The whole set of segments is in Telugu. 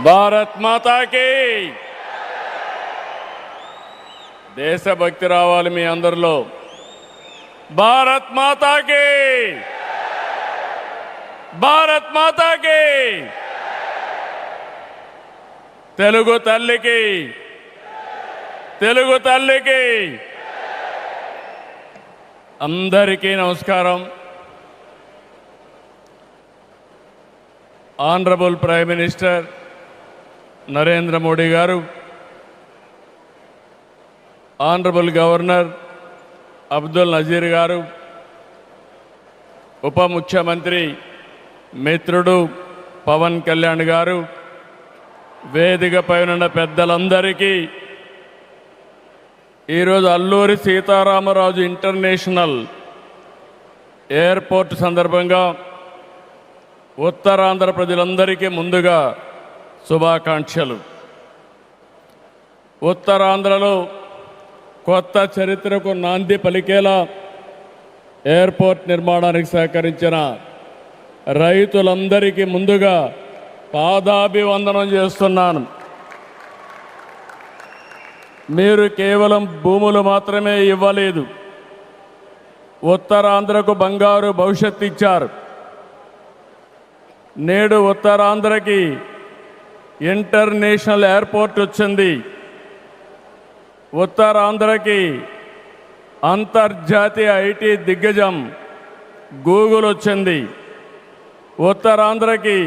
భారత్ మాతాకి దేశభక్తి రావాలి మీ అందరిలో. భారత్ మాతాకి, భారత్ మాతాకి, తెలుగు తల్లికి, తెలుగు తల్లికి అందరికీ నమస్కారం. Honourable prime minister Narendra Modi గారు, ఆనరబుల్ గవర్నర్ అబ్దుల్ నజీర్ గారు, ఉప ముఖ్యమంత్రి మిత్రుడు పవన్ కళ్యాణ్ గారు, వేదికపై ఉన్న పెద్దలందరికీ ఈరోజు అల్లూరి సీతారామరాజు ఇంటర్నేషనల్ ఎయిర్పోర్ట్ సందర్భంగా ఉత్తరాంధ్ర ప్రజలందరికీ ముందుగా శుభాకాంక్షలు. ఉత్తరాంధ్రలో కొత్త చరిత్రకు నాంది పలికేలా ఎయిర్పోర్ట్ నిర్మాణానికి సహకరించిన రైతులందరికీ ముందుగా పాదాభివందనం చేస్తున్నాను. మీరు కేవలం భూములు మాత్రమే ఇవ్వలేదు, ఉత్తరాంధ్రకు బంగారు భవిష్యత్తు ఇచ్చారు. నేడు ఉత్తరాంధ్రకి ఇంటర్నేషనల్ ఎయిర్పోర్ట్ వచ్చింది. ఉత్తరాంధ్రకి అంతర్జాతీయ ఐటీ దిగ్గజం గూగుల్ వచ్చింది. ఉత్తరాంధ్రకి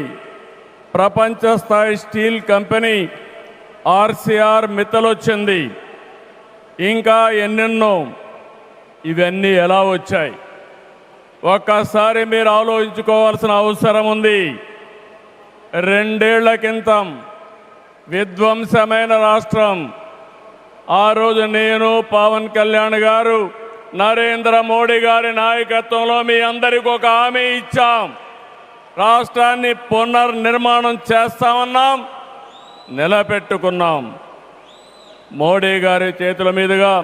ప్రపంచ స్థాయి స్టీల్ కంపెనీ ఆర్సీఆర్ మిత్తల్ వచ్చింది. ఇంకా ఎన్నెన్నో. ఇవన్నీ ఎలా వచ్చాయి? ఒక్కసారి మీరు ఆలోచించుకోవాల్సిన అవసరం ఉంది. 2 ఏళ్ల క్రితం విధ్వంసమైన రాష్ట్రం. ఆ రోజు నేను, పవన్ కళ్యాణ్ గారు, నరేంద్ర మోడీ గారి నాయకత్వంలో మీ అందరికీ ఒక హామీ ఇచ్చాం. రాష్ట్రాన్ని పునర్నిర్మాణం చేస్తామన్నాం, నిలబెట్టుకున్నాం. మోడీ గారి చేతుల మీదుగా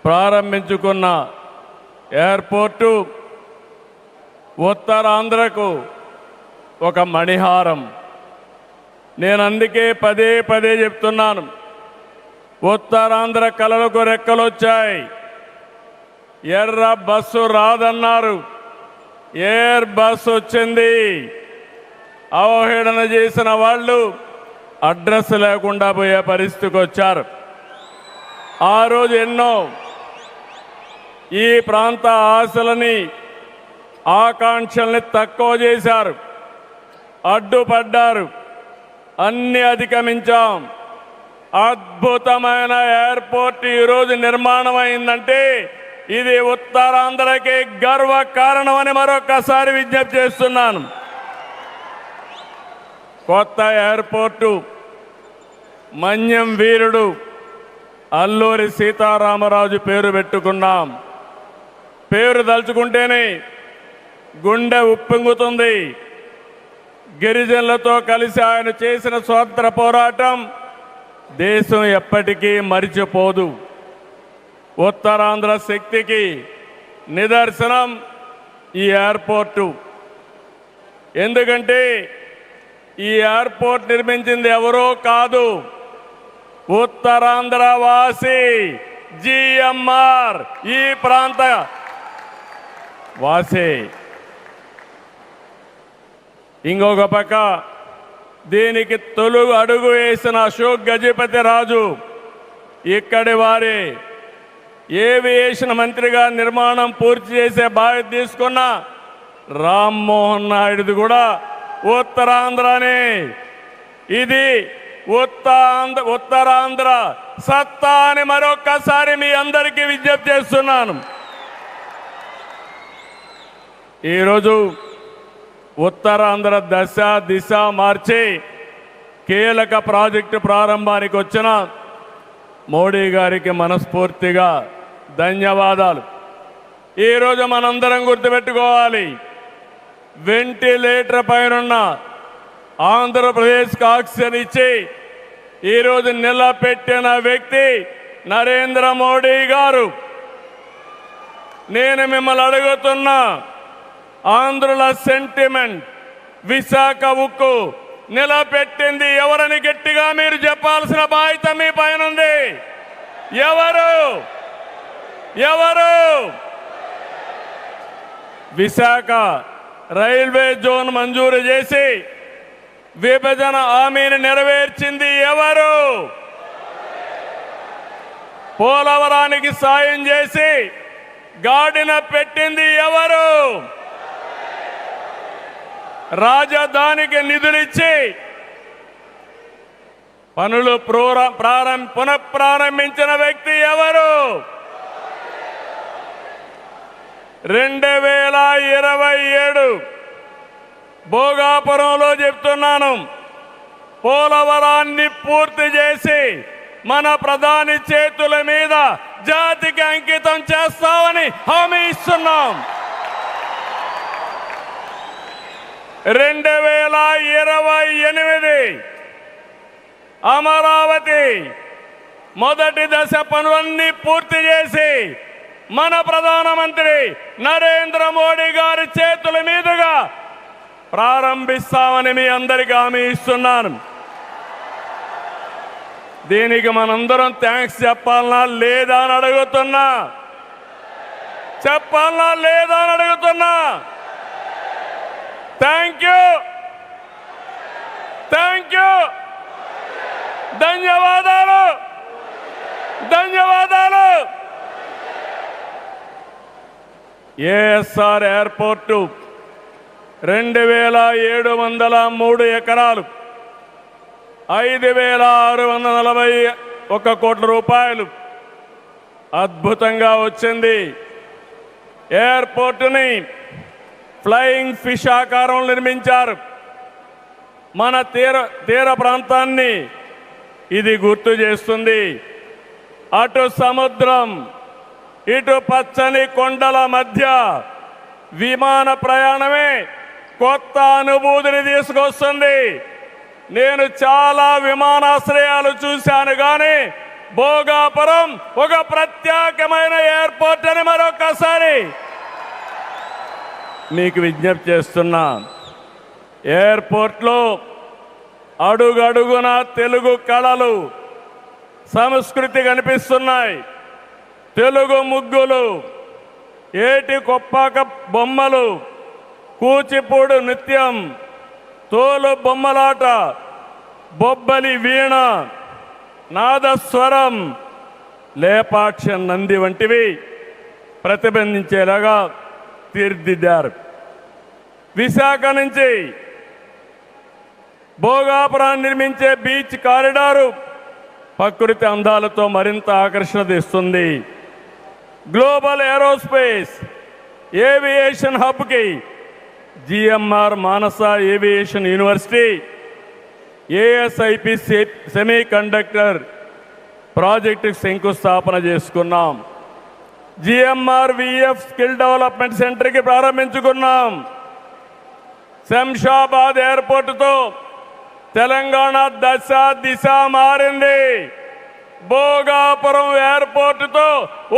ప్రారంభించుకున్న ఎయిర్పోర్టు ఉత్తరాంధ్రకు ఒక మణిహారం. నేను అందుకే పదే పదే చెప్తున్నాను, ఉత్తరాంధ్ర కలలకు రెక్కలొచ్చాయి. ఎర్ర బస్సు రాదన్నారు, ఎయిర్ బస్సు వచ్చింది. అవహేళన చేసిన వాళ్ళు అడ్రస్ లేకుండా పోయే పరిస్థితికి వచ్చారు. ఆ రోజు ఎన్నో ఈ ప్రాంత ఆశలని, ఆకాంక్షల్ని తక్కువ చేశారు, అడ్డుపడ్డారు. అన్ని అధిగమించాం. అద్భుతమైన ఎయిర్పోర్ట్ ఈరోజు నిర్మాణం అయిందంటే ఇది ఉత్తరాంధ్రకి గర్వ కారణమని మరొకసారి విజ్ఞప్తి చేస్తున్నాను. కొత్త ఎయిర్పోర్టు మన్యం వీరుడు అల్లూరి సీతారామరాజు పేరు పెట్టుకున్నాం. పేరు తలుచుకుంటేనే గుండె ఉప్పొంగుతుంది. గిరిజనులతో కలిసి ఆయన చేసిన స్వాతంత్ర పోరాటం దేశం ఎప్పటికీ మరిచిపోదు. ఉత్తరాంధ్ర శక్తికి నిదర్శనం ఈ ఎయిర్పోర్టు. ఎందుకంటే ఈ ఎయిర్పోర్ట్ నిర్మించింది ఎవరో కాదు, ఉత్తరాంధ్ర వాసి జిఎంఆర్, ఈ ప్రాంత వాసి. ఇంకొక పక్క దీనికి తొలి అడుగు వేసిన అశోక్ గజపతి రాజు ఇక్కడి వారి ఏవియేషన్ మంత్రిగా నిర్మాణం పూర్తి చేసే బాధ్యత తీసుకున్న రామ్మోహన్ నాయుడుది కూడా ఉత్తరాంధ్రనే. ఇది ఉత్తరాంధ్ర సత్తా అని మరొక్కసారి మీ అందరికీ విజ్ఞప్తి చేస్తున్నాను. ఈరోజు ఉత్తరాంధ్ర దశ దిశ మార్చి కీలక ప్రాజెక్టు ప్రారంభానికి వచ్చిన మోడీ గారికి మనస్ఫూర్తిగా ధన్యవాదాలు. ఈరోజు మనందరం గుర్తుపెట్టుకోవాలి, వెంటిలేటర్ పైనున్న ఆంధ్రప్రదేశ్కి ఆక్సిజన్ ఇచ్చి ఈరోజు నిలబెట్టిన వ్యక్తి నరేంద్ర మోడీ గారు. నేను మిమ్మల్ని అడుగుతున్నా, ఆంధ్రుల సెంటిమెంట్, విశాఖ ఉక్కు నిలబెట్టింది ఎవరని గట్టిగా మీరు చెప్పాల్సిన బాధ్యత మీ పైన ఉంది. ఎవరు? ఎవరు? విశాఖ రైల్వే జోన్ మంజూరు చేసి విభజన హామీని నెరవేర్చింది ఎవరు? పోలవరానికి సాయం చేసి గాడిన పెట్టింది ఎవరు? రాజధానికి నిధులిచ్చి పనులు పునఃప్రారంభించిన వ్యక్తి ఎవరు? 2027 భోగాపురంలో చెప్తున్నాను, పోలవరాన్ని పూర్తి చేసి మన ప్రధాని చేతుల మీద జాతికి అంకితం చేస్తామని హామీ ఇస్తున్నాం. 2028 అమరావతి మొదటి దశ పనులన్నీ పూర్తి చేసి మన ప్రధానమంత్రి నరేంద్ర మోడీ గారి చేతుల మీదుగా ప్రారంభిస్తామని మీ అందరికీ హామీ ఇస్తున్నాను. దీనికి మనందరం థ్యాంక్స్ చెప్పాలనా లేదా అని అడుగుతున్నా. చెప్పాలనా లేదా అని అడుగుతున్నా. థ్యాంక్ యూ, థ్యాంక్ యూ, ధన్యవాదాలు, ధన్యవాదాలు. ఏఎస్ఆర్ ఎయిర్పోర్టు 2703 ఎకరాలు, 5641 కోట్ల రూపాయలు అద్భుతంగా వచ్చింది. ఎయిర్పోర్టుని ఫ్లయింగ్ ఫిష్ ఆకారం నిర్మించారు. మన తీర ప్రాంతాన్ని ఇది గుర్తు చేస్తుంది. అటు సముద్రం, ఇటు పచ్చని కొండల మధ్య విమాన ప్రయాణమే కొత్త అనుభూతిని తీసుకొస్తుంది. నేను చాలా విమానాశ్రయాలు చూశాను, కానీ భోగాపురం ఒక ప్రత్యేకమైన ఎయిర్పోర్ట్ అని మరొకసారి మీకు విజ్ఞప్తి చేస్తున్నా. ఎయిర్పోర్ట్లో అడుగడుగున తెలుగు కళలు, సంస్కృతి కనిపిస్తున్నాయి. తెలుగు ముగ్గులు, ఏటి కొప్పాక బొమ్మలు, కూచిపూడి నృత్యం, తోలు బొమ్మలాట, బొబ్బలి వీణ, నాదస్వరం, లేపాక్ష నంది వంటివి ప్రతిబింబించేలాగా తీర్చిదిద్దారు. విశాఖ నుంచి భోగాపురాన్ని నిర్మించే బీచ్ కారిడారు ప్రకృతి అందాలతో మరింత ఆకర్షణ తెస్తుంది. గ్లోబల్ ఏరోస్పేస్ ఏవియేషన్ హబ్కి GMR Mansas aviation university, ASIP semiconductor ప్రాజెక్టుకు శంకుస్థాపన చేసుకున్నాం. జిఎంఆర్ విఎఫ్ స్కిల్ డెవలప్మెంట్ సెంటర్కి ప్రారంభించుకున్నాం. శంషాబాద్ ఎయిర్పోర్టుతో తెలంగాణ దశ దిశ మారింది. భోగాపురం ఎయిర్పోర్టుతో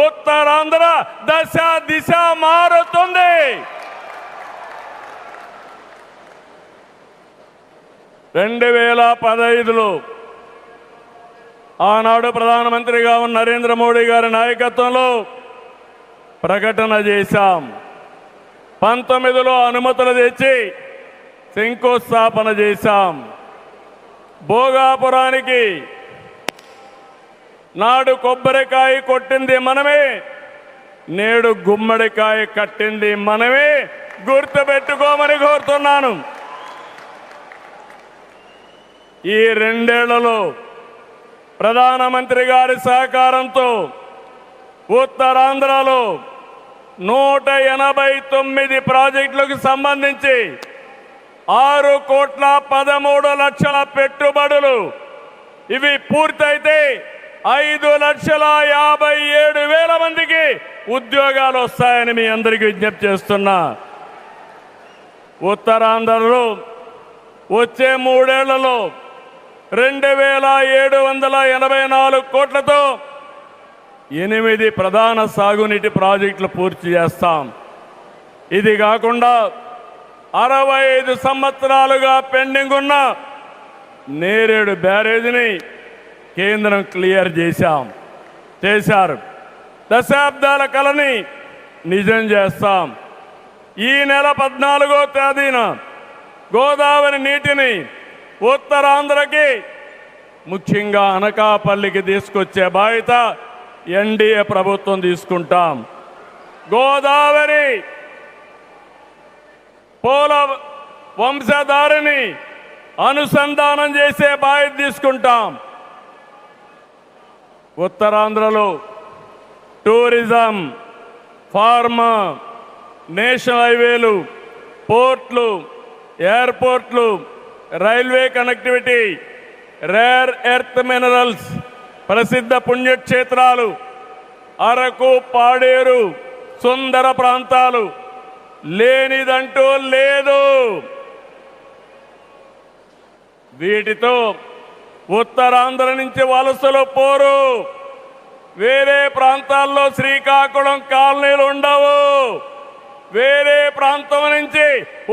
ఉత్తరాంధ్ర దశ దిశ మారుతుంది. 2015లో ఆనాడు ప్రధానమంత్రిగా ఉన్న నరేంద్ర మోడీ గారి నాయకత్వంలో ప్రకటన చేశాం. 19లో అనుమతులు తెచ్చి శంకుస్థాపన చేశాం. భోగాపురానికి నాడు కొబ్బరికాయ కొట్టింది మనమే, నేడు గుమ్మడికాయ కట్టింది మనమే. గుర్తుపెట్టుకోమని కోరుతున్నాను. ఈ 2 ఏళ్లలో ప్రధానమంత్రి గారి సహకారంతో ఉత్తరాంధ్రలో 189 ప్రాజెక్టులకు సంబంధించి 6,13,00,000 పెట్టుబడులు. ఇవి పూర్తయితే 5,57,000 మందికి ఉద్యోగాలు వస్తాయని మీ అందరికీ విజ్ఞప్తి చేస్తున్నా. ఉత్తరాంధ్రలో వచ్చే 3 ఏళ్లలో 2,784 కోట్లతో 8 ప్రధాన సాగునీటి ప్రాజెక్టులు పూర్తి చేస్తాం. ఇది కాకుండా 65 సంవత్సరాలుగా పెండింగ్ ఉన్న నేరేడు బ్యారేజీని కేంద్రం క్లియర్ చేశారు. దశాబ్దాల కలని నిజం చేస్తాం. ఈ నెల 14వ తేదీన గోదావరి నీటిని ఉత్తరాంధ్రకి ముఖ్యంగా అనకాపల్లికి తీసుకొచ్చే బాధ్యత ఎన్డీఏ ప్రభుత్వం తీసుకుంటాం. గోదావరి పోల వంశధారిని అనుసంధానం చేసే బాధ్యత తీసుకుంటాం. ఉత్తరాంధ్రలో టూరిజం, ఫార్మా, నేషనల్ హైవేలు, పోర్ట్లు, ఎయిర్పోర్ట్లు, railway connectivity, rare earth minerals, ప్రసిద్ధ పుణ్యక్షేత్రాలు, అరకు, పాడేరు, సుందర ప్రాంతాలు లేనిదంటూ లేదు. వీటితో ఉత్తరాంధ్ర నుంచి వలసలు పోరు. వేరే ప్రాంతాల్లో శ్రీకాకుళం కాలనీలు ఉండవు. వేరే ప్రాంతం నుంచి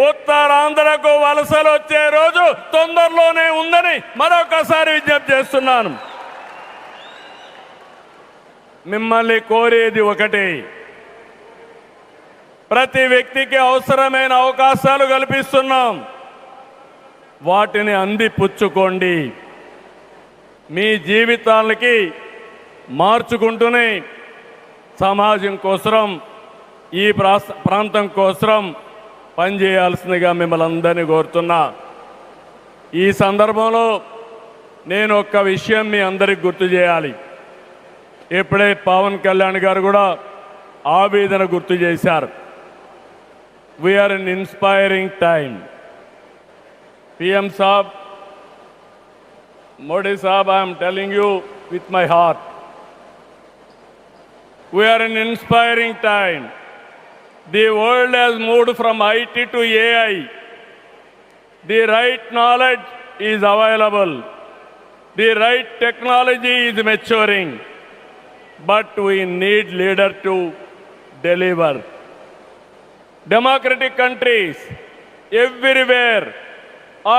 ఉత్తరాంధ్రకు వలసలు వచ్చే రోజు తొందరలోనే ఉందని మరొకసారి విజ్ఞప్తి చేస్తున్నాను. మిమ్మల్ని కోరేది ఒకటి, ప్రతి వ్యక్తికి అవసరమైన అవకాశాలు కల్పిస్తున్నాం. వాటిని అందిపుచ్చుకోండి. మీ జీవితాలకి మార్చుకుంటూనే సమాజం కోసం, ఈ ప్రాంతం కోసం పనిచేయాల్సిందిగా మిమ్మల్ని అందరినీ కోరుతున్నా. ఈ సందర్భంలో నేను ఒక్క విషయం మీ అందరికి గుర్తు చేయాలి. ఇప్పుడే పవన్ కళ్యాణ్ గారు కూడా ఆవేదన గుర్తు చేశారు. We are in inspiring time. PM Saab, Modi Saab, I am telling you with my heart. We are in inspiring time. The world has moved from IT to AI. The right knowledge is available. The right technology is maturing. But we need leaders to deliver. Democratic countries everywhere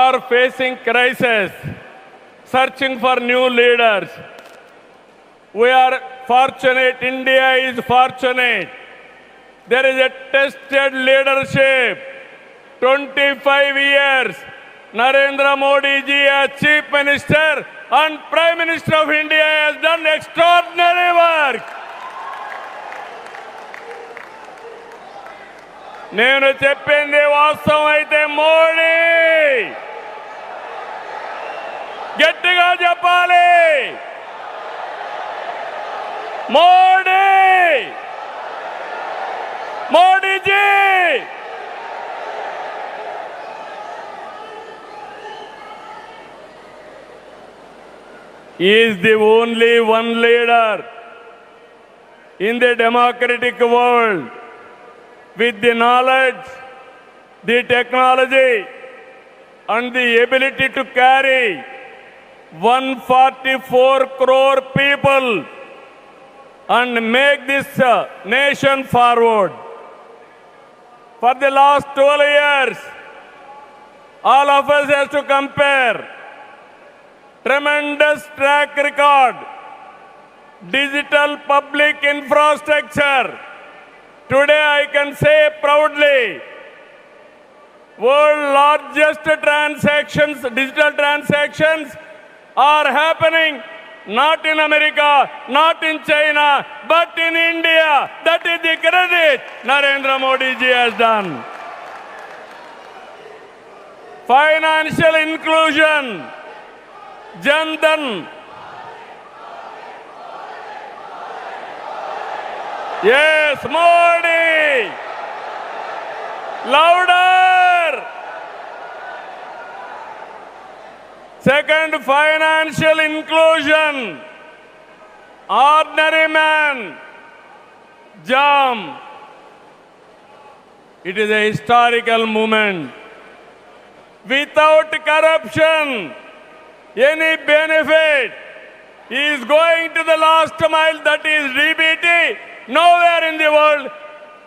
are facing crisis, searching for new leaders. We are fortunate, India is fortunate. There is a tested leadership. 25 years, Narendra Modi ji as Chief Minister and Prime Minister of India has done extraordinary work. నేను చెప్పింది వాస్తవం అయితే మోడీ గట్టిగా చెప్పాలి. Modi, Modiji. He is the only one leader in the democratic world with the knowledge, the technology and the ability to carry 144 crore people and make this nation forward. For the last 12 years, all of us have to compare tremendous track record, digital public infrastructure. Today I can say proudly, world largest transactions, digital transactions are happening not in America, not in China, but in India. That is the credit Narendra Modi ji has done. Financial inclusion, Jan Dhan. Yes, Modi. Louder. Second, financial inclusion. Ordinary man, JAM. It is a historical moment. Without corruption, any benefit is going to the last mile, that is DBT. Nowhere in the world,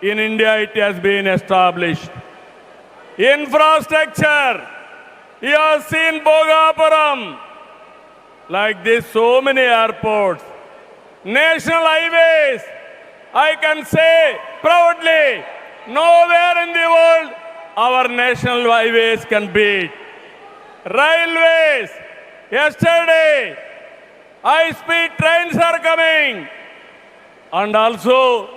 in India it has been established. Infrastructure, You have seen Bhogapuram. Like this, so many airports. National highways, I can say proudly, nowhere in the world our national highways can beat. Railways, yesterday, high-speed trains are coming. And also,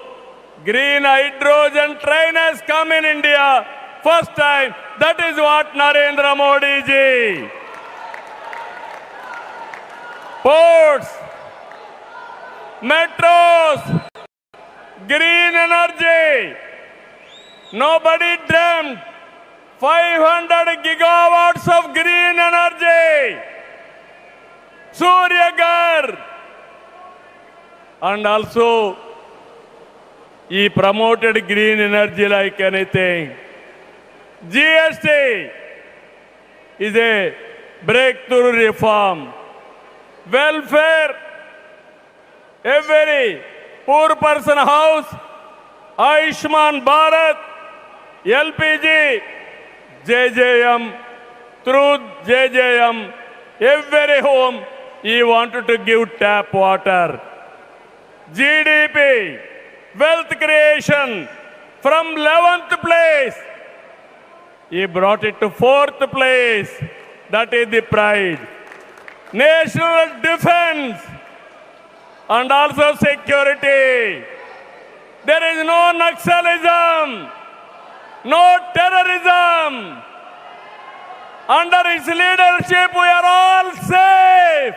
green hydrogen train has come in India. First time, that is what Narendra Modi ji. Ports, metros, green energy. Nobody dreamt 500 gigawatts of green energy. Surya Ghar. And also, he promoted green energy like anything. GST is a breakthrough reform. Welfare, every poor person house, Ayushman Bharat, LPG, JJM, through JJM, every home he wanted to give tap water. GDP, wealth creation, from 11th place, he brought it to 4th place. That is the pride. National defense and also security. There is no Naxalism, no terrorism. Under his leadership, we are all safe.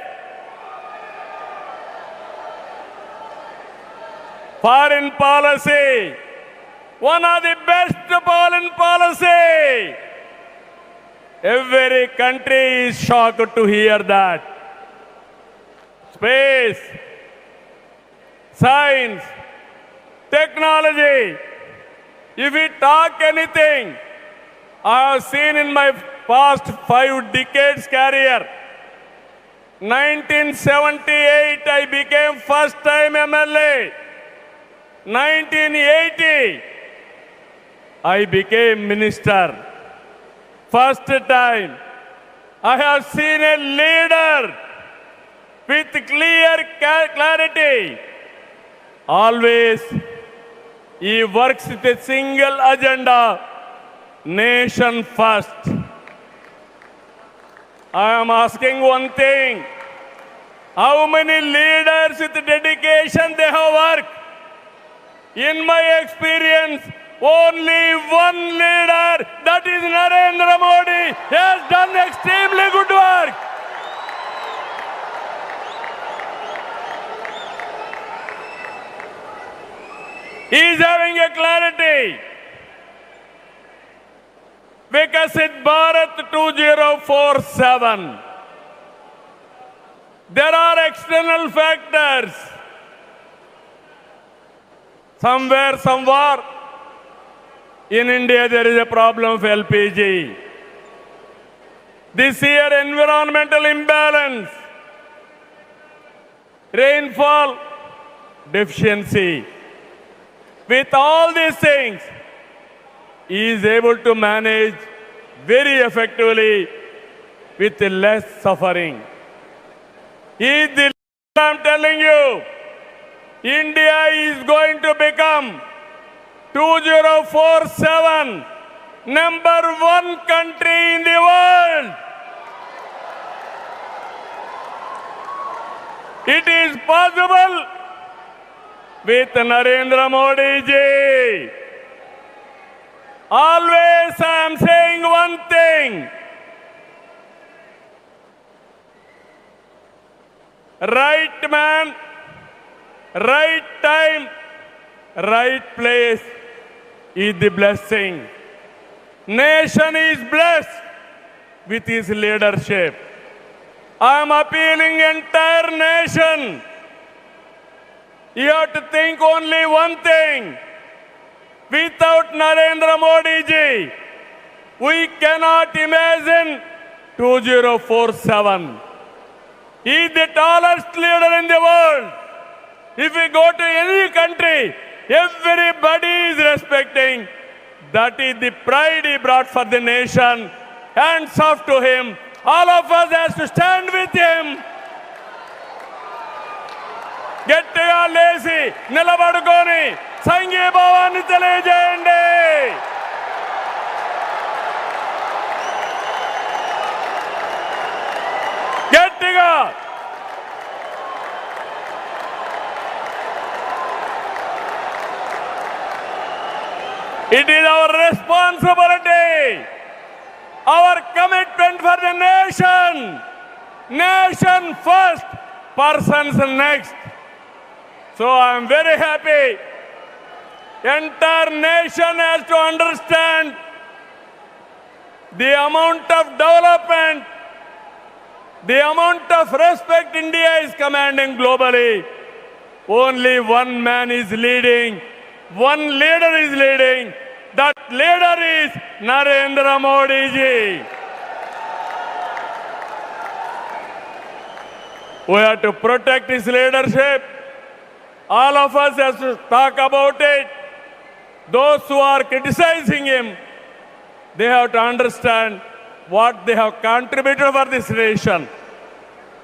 Foreign policy, one of the best foreign policy. Every country is shocked to hear that. Space, science, technology. If we talk anything, I have seen in my past 5 decades career. 1978, I became first time MLA. 1980, I became minister. First time, I have seen a leader with clear clarity. Always, he works with a single agenda, nation first. I am asking one thing, how many leaders with dedication they have worked? In my experience, only one leader, that is Narendra Modi, has done extremely good work. He is having a clarity. Vikasit Bharat 2047. There are external factors. Somewhere, in India, there is a problem of LPG. This year, environmental imbalance, rainfall deficiency. With all these things, he is able to manage very effectively with less suffering. He is the leader, I am telling you. India is going to become 2047 #1 country in the world. It is possible with Narendra Modi ji. Always I am saying one thing. Right man, right time, right place is the blessing. Nation is blessed with his leadership. I am appealing entire nation. You have to think only one thing. Without Narendra Modi ji, we cannot imagine 2047. He is the tallest leader in the world. If we go to any country, everybody is respecting. That is the pride he brought for the nation. hands off to him. All of us has to stand with him. గట్టిగా లేచి నిలబడుకొని సంఘీభావాన్ని తెలియజేయండి. గట్టిగా It is our responsibility, our commitment for the nation. Nation first, persons next. So I am very happy. Entire nation has to understand the amount of development, the amount of respect India is commanding globally. Only one man is leading. One leader is leading. That leader is Narendra Modi ji. We have to protect his leadership. All of us have to talk about it. Those who are criticizing him, they have to understand what they have contributed for this nation.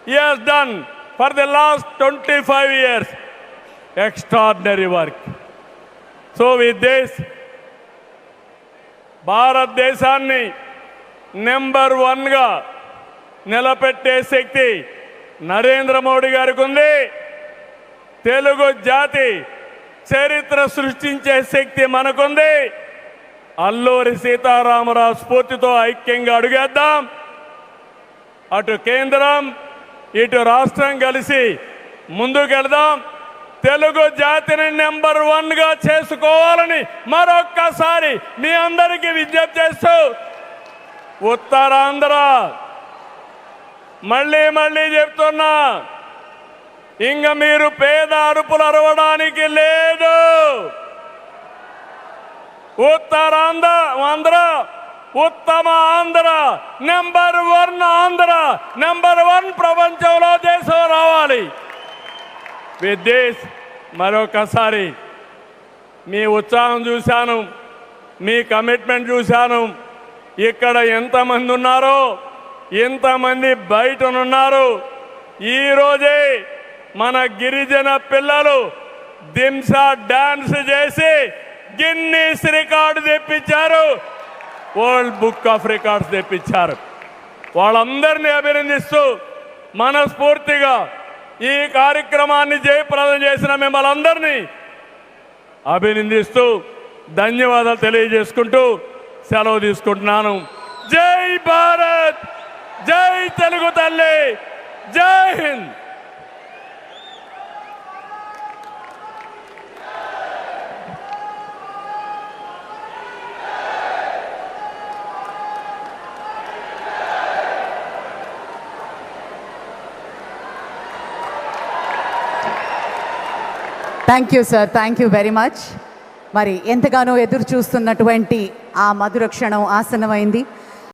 He has done for the last 25 years extraordinary work. So with this, భారతదేశాన్ని నెంబర్ 1గా నిలబెట్టే శక్తి నరేంద్ర మోడీ గారికి ఉంది. తెలుగు జాతి చరిత్ర సృష్టించే శక్తి మనకుంది. అల్లూరి సీతారామరాజు స్ఫూర్తితో ఐక్యంగా అడుగేద్దాం. అటు కేంద్రం ఇటు రాష్ట్రం కలిసి ముందుకెళ్దాం. తెలుగు జాతిని నెంబర్ 1గా చేసుకోవాలని మరొక్కసారి మీ అందరికీ విజ్ఞప్తి చేస్తూ, ఉత్తరాంధ్ర మళ్ళీ చెప్తున్నా, ఇంక మీరు పేద అరుపులు అరవడానికి లేదు. ఉత్తరాంధ్ర ఉత్తమ ఆంధ్ర, నెంబర్ 1 ఆంధ్ర, నెంబర్ 1 ప్రపంచంలో దేశం రావాలి. విత్ దిస్ మరొకసారి మీ ఉత్సాహం చూశాను, మీ కమిట్మెంట్ చూశాను. ఇక్కడ ఎంతమంది ఉన్నారో ఎంతమంది బయటనున్నారు. ఈరోజే మన గిరిజన పిల్లలు దింసా డాన్స్ చేసి గిన్నీస్ రికార్డు తెప్పించారు, వరల్డ్ బుక్ ఆఫ్ రికార్డ్స్ తెప్పించారు. వాళ్ళందరినీ అభినందిస్తూ మనస్ఫూర్తిగా ఈ కార్యక్రమాన్ని జయప్రదం చేసిన మిమ్మల్ని అందరినీ అభినందిస్తూ ధన్యవాదాలు తెలియజేసుకుంటూ సెలవు తీసుకుంటున్నాను. జై భారత్, జై తెలుగు తల్లి, జై Hind. Thank you sir, thank you very much. మరి ఎంతగానో ఎదురు చూస్తున్నటువంటి ఆ మధుర క్షణం ఆసన్నమైంది.